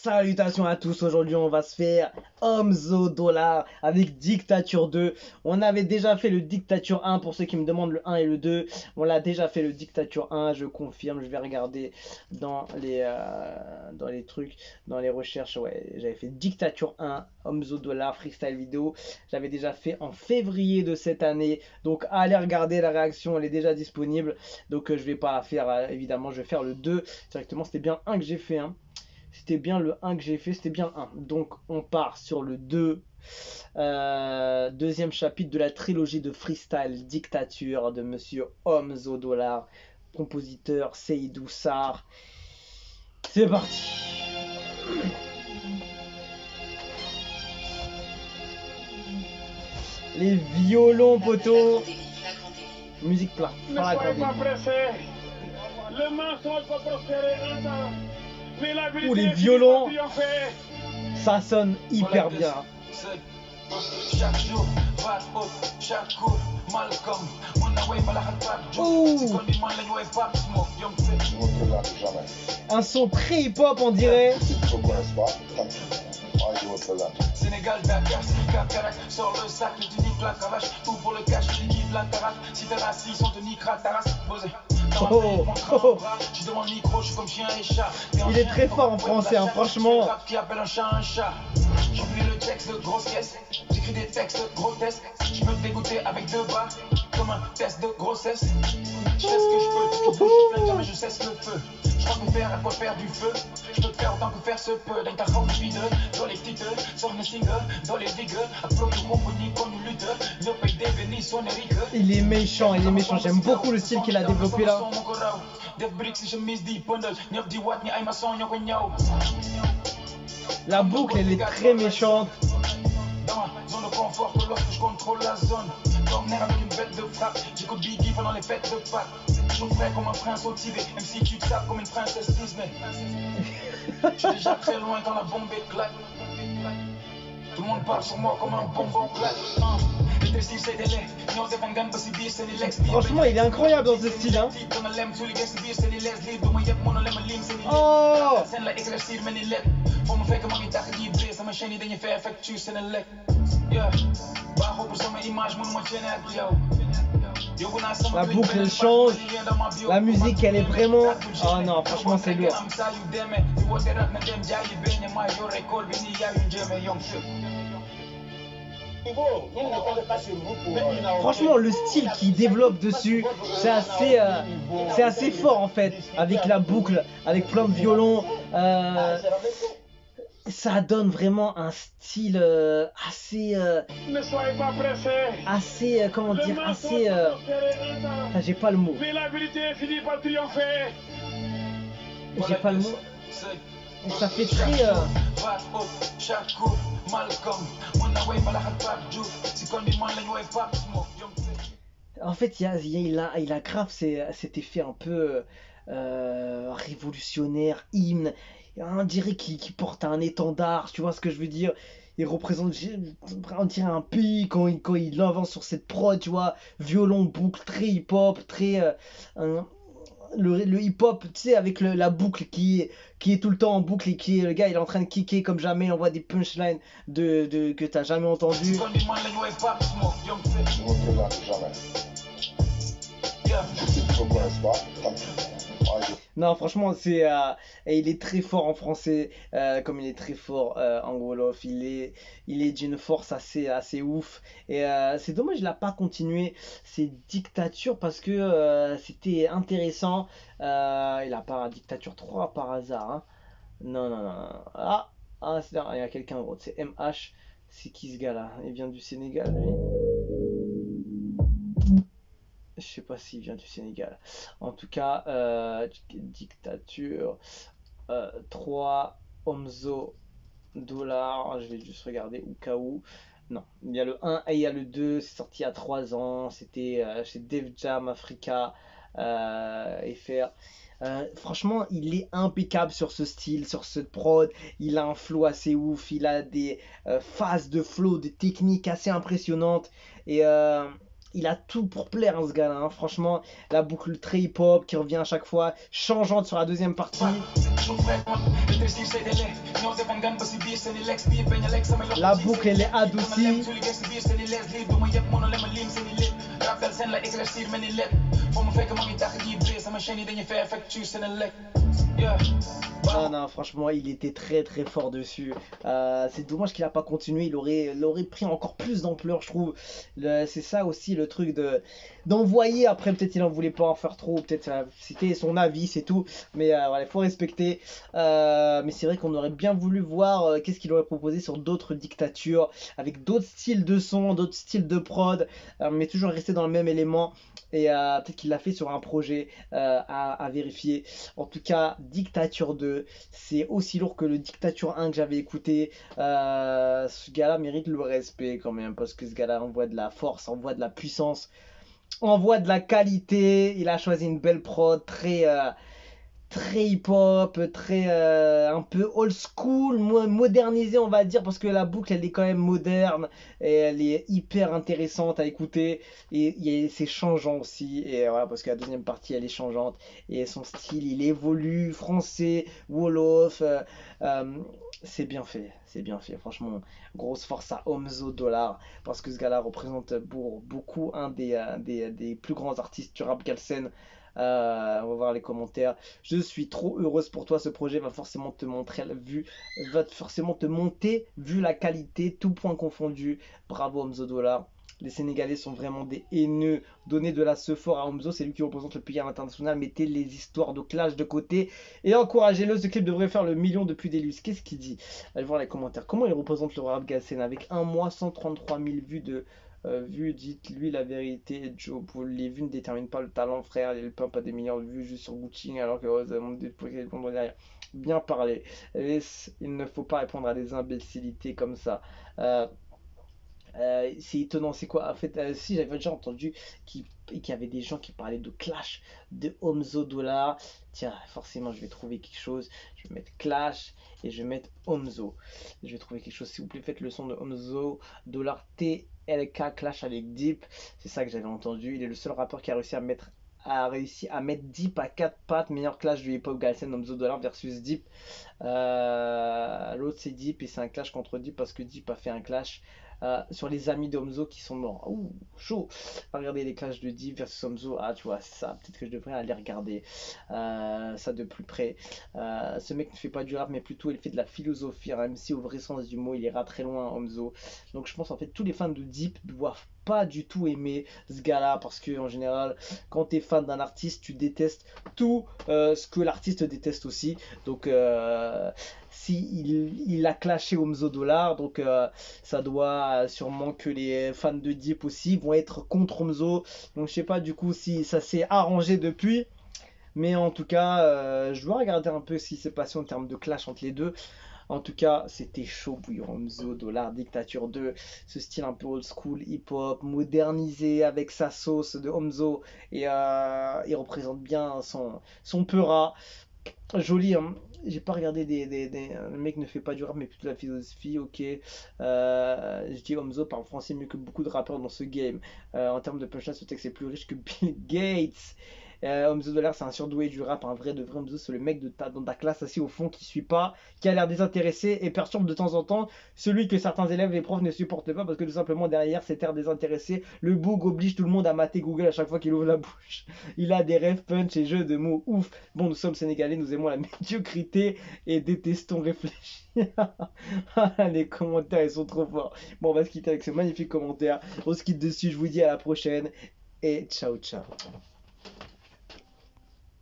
Salutations à tous, aujourd'hui on va se faire Omzo Dollar avec Dictature 2. On avait déjà fait le Dictature 1 pour ceux qui me demandent le 1 et le 2. On l'a déjà fait le Dictature 1, je confirme, je vais regarder dans les trucs, dans les recherches. Ouais, j'avais fait Dictature 1, Omzo Dollar, freestyle vidéo. J'avais déjà fait en février de cette année. Donc allez regarder la réaction, elle est déjà disponible. Donc je vais pas la faire, évidemment, je vais faire le 2 directement. C'était bien 1 que j'ai fait, hein. C'était bien le 1 que j'ai fait, c'était bien 1. Donc on part sur le 2. Deuxième chapitre de la trilogie de freestyle Dictature de Monsieur Omzo Dollar, compositeur Seydou Sarr. C'est parti. Les violons, poteau. Musique plat. Ne soyez pas pressés. Le mensonge va prospérer un temps. Mais la vérité les violons, ça sonne hyper bien. Chaque jour, chaque coup, Malcolm, un son très hip-hop, on dirait. Sénégal, Dakar, Sika, Karak, sors le sac, tu niques la cavache, tout pour le cash, tu niques la carafe, si t'es raciste, on te niquera ta race, posé. Il est très fort en français, hein, franchement. J'oublie le texte de grosse caisse, j'écris des textes grotesques, je peux te dégoûter avec deux barres, comme un test de grossesse. Je fais ce que je peux, tu bouges, je plains, jamais je cesse le feu. Je crois me faire à quoi faire du feu, je peux te faire autant que faire se peut. Dans ta robe vide, dans les titres, sur mes singles, dans les vigues, applaudis le compagnie comme une lutte, ne paye des bénis, son Eric. Il est méchant, j'aime beaucoup le style qu'il a développé là. La boucle, elle est très méchante. Dans ma zone de confort, que lorsque je contrôle la zone. Corner avec une bête de frappe, j'écoute Biggie pendant les fêtes de Pâques. Je ferai comme un prince au Tibet, même si tu te sapes comme une princesse Disney. Je suis déjà très loin quand la bombe éclate. Tout le monde parle sur moi comme un bonbon plate. Franchement, il est incroyable dans ce style, hein. Oh! La boucle elle change, la musique elle est vraiment... Oh non, franchement c'est lourd. Franchement le style qu'il développe dessus, c'est assez fort en fait, avec la boucle, avec plein de violons. Ça donne vraiment un style assez ne soyez pas pressés. Assez comment dire, assez j'ai pas le mot. Mais la vérité finit par triompher. J'ai pas le mot. Ça fait très en fait il a grave cet effet un peu révolutionnaire, hymne. On dirait qu'il porte un étendard, tu vois ce que je veux dire. Il représente, on dirait un pays quand il avance sur cette prod, tu vois. Violon, boucle, très hip-hop, très... le hip-hop, tu sais, avec la boucle qui est tout le temps en boucle et qui est, le gars, il est en train de kicker comme jamais. On voit des punchlines que t'as jamais entendu. Non, franchement, et il est très fort en français, comme il est très fort en Wolof. Il est d'une force assez ouf. Et c'est dommage, il n'a pas continué ses dictatures parce que c'était intéressant. Il n'a pas un Dictature 3 par hasard, hein. Non, non, non, non. Il y a quelqu'un d'autre, c'est MH. C'est qui ce gars-là? Il vient du Sénégal, lui. Je sais pas s'il vient du Sénégal. En tout cas, Dictature 3, Omzo Dollar. Je vais juste regarder au cas où. Non, il y a le 1 et il y a le 2. C'est sorti il y a 3 ans. C'était chez Def Jam Africa FR. Franchement, il est impeccable sur ce style, sur ce prod. Il a un flow assez ouf. Il a des phases de flow, des techniques assez impressionnantes. Et Il a tout pour plaire, hein, ce gars-là. Hein. Franchement, la boucle très hip-hop qui revient à chaque fois, changeante sur la deuxième partie. La boucle, elle est adoucie. Non, non, franchement, il était très très fort dessus. C'est dommage qu'il n'a pas continué. Il aurait pris encore plus d'ampleur, je trouve. C'est ça aussi le truc d'envoyer. Après, peut-être il en voulait pas en faire trop. Peut-être c'était son avis, c'est tout. Mais voilà, il faut respecter. Mais c'est vrai qu'on aurait bien voulu voir qu'est-ce qu'il aurait proposé sur d'autres dictatures, avec d'autres styles de son, d'autres styles de prod, mais toujours rester dans le même élément. Et peut-être qu'il l'a fait sur un projet à vérifier. En tout cas, Dictature 2, c'est aussi lourd que le Dictature 1 que j'avais écouté. Ce gars-là mérite le respect quand même, parce que ce gars-là envoie de la force, envoie de la puissance, envoie de la qualité. Il a choisi une belle prod, très hip-hop, très un peu old school, modernisé on va dire, parce que la boucle elle est quand même moderne et elle est hyper intéressante à écouter et c'est changeant aussi et voilà parce que la deuxième partie elle est changeante et son style il évolue, français, wolof, c'est bien fait, franchement, grosse force à Omzo Dollar parce que ce gars-là représente pour beaucoup un des plus grands artistes du rap galsen. On va voir les commentaires. Je suis trop heureuse pour toi. Ce projet va forcément te montrer va forcément te monter vu la qualité, tout point confondu. Bravo Omzo Dollar. Les Sénégalais sont vraiment des haineux. Donnez de la sephore à Omzo, c'est lui qui représente le pays à l'international. Mettez les histoires de clash de côté et encouragez-le. Ce clip devrait faire le million depuis Delus. Qu'est-ce qu'il dit? Allez voir les commentaires. Comment il représente le rap galsen avec un mois 133 000 vues dites-lui la vérité, Joe. Les vues ne déterminent pas le talent, frère. Les pump a des millions de vues juste sur Gucci, alors que répondre derrière. Bien parlé. Il ne faut pas répondre à des imbécilités comme ça. C'est étonnant, c'est quoi? En fait, si j'avais déjà entendu qu'il y avait des gens qui parlaient de clash de Omzo Dollar. Tiens, forcément, je vais trouver quelque chose. Je vais mettre clash et je vais mettre Omzo. Je vais trouver quelque chose. S'il vous plaît, faites le son de Omzo Dollar TLK clash avec Deep. C'est ça que j'avais entendu. Il est le seul rappeur qui a réussi à mettre Deep à 4 pattes, meilleur clash du hip-hop galsen, Omzo Dollar versus Deep. L'autre c'est Deep et c'est un clash contre Deep parce que Deep a fait un clash sur les amis d'Omzo qui sont morts. Ouh, chaud. Regardez les clashs de Deep versus Omzo. Ah, tu vois, c'est ça. Peut-être que je devrais aller regarder ça de plus près. Ce mec ne fait pas du rap, mais plutôt il fait de la philosophie. Un MC au vrai sens du mot. Il ira très loin, Omzo. Donc je pense en fait tous les fans de Deep doivent pas du tout aimer ce gars-là parce que en général, quand tu es fan d'un artiste, tu détestes tout ce que l'artiste déteste aussi. Donc si il a clashé Omzo Dollar, donc ça doit sûrement que les fans de Deep aussi vont être contre Omzo. Donc je sais pas du coup si ça s'est arrangé depuis. Mais en tout cas, je dois regarder un peu ce qui s'est passé en termes de clash entre les deux. En tout cas, c'était chaud bouillant. Omzo Dollar Dictature 2, ce style un peu old school, hip-hop, modernisé avec sa sauce de Omzo. Et il représente bien son peura. Joli, hein. J'ai pas regardé le mec ne fait pas du rap mais plutôt de la philosophie, ok. Je dis Omzo parle français mieux que beaucoup de rappeurs dans ce game. En termes de punchline, ce texte est plus riche que Bill Gates. Omzo Dollar c'est un surdoué du rap, un vrai de vrai. Omzo c'est le mec dans ta classe assis au fond qui suit pas, qui a l'air désintéressé et perturbe de temps en temps celui que certains élèves et profs ne supportent pas parce que tout simplement derrière cet air désintéressé, le boug oblige tout le monde à mater Google à chaque fois qu'il ouvre la bouche. Il a des rêves punch et jeux de mots ouf. Bon, nous sommes sénégalais, nous aimons la médiocrité et détestons réfléchir. Les commentaires ils sont trop forts. Bon, on va se quitter avec ce magnifique commentaire. On se quitte dessus, je vous dis à la prochaine et ciao ciao.